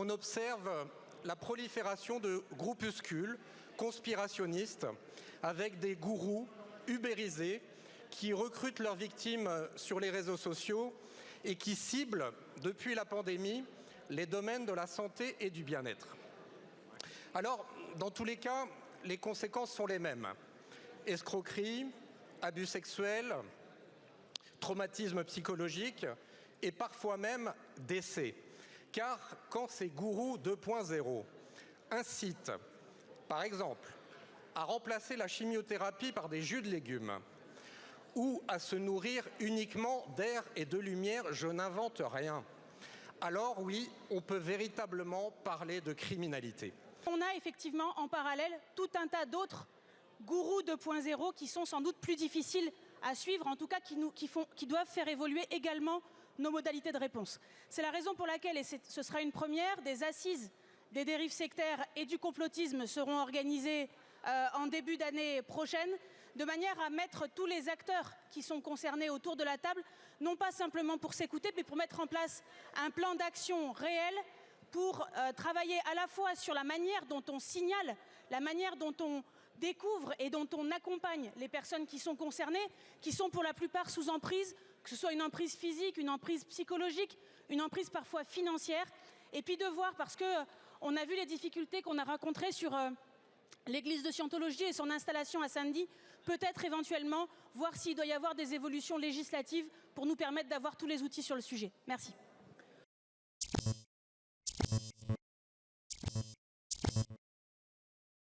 on observe la prolifération de groupuscules conspirationnistes avec des gourous ubérisés qui recrutent leurs victimes sur les réseaux sociaux et qui ciblent, depuis la pandémie, les domaines de la santé et du bien-être. Alors, dans tous les cas, les conséquences sont les mêmes. Escroquerie, abus sexuels, traumatisme psychologique et parfois même décès. Car quand ces gourous 2.0 incitent, par exemple, à remplacer la chimiothérapie par des jus de légumes ou à se nourrir uniquement d'air et de lumière, je n'invente rien. Alors oui, on peut véritablement parler de criminalité. On a effectivement en parallèle tout un tas d'autres gourous 2.0 qui sont sans doute plus difficiles à suivre, en tout cas qui doivent faire évoluer également nos modalités de réponse. C'est la raison pour laquelle, et ce sera une première, des assises des dérives sectaires et du complotisme seront organisées en début d'année prochaine, de manière à mettre tous les acteurs qui sont concernés autour de la table, non pas simplement pour s'écouter, mais pour mettre en place un plan d'action réel pour travailler à la fois sur la manière dont on signale, la manière dont on découvre et dont on accompagne les personnes qui sont concernées, qui sont pour la plupart sous emprise, que ce soit une emprise physique, une emprise psychologique, une emprise parfois financière, et puis de voir, parce qu'on a vu les difficultés qu'on a rencontrées sur l'église de Scientologie et son installation à Saint-Denis, peut-être éventuellement voir s'il doit y avoir des évolutions législatives pour nous permettre d'avoir tous les outils sur le sujet. Merci.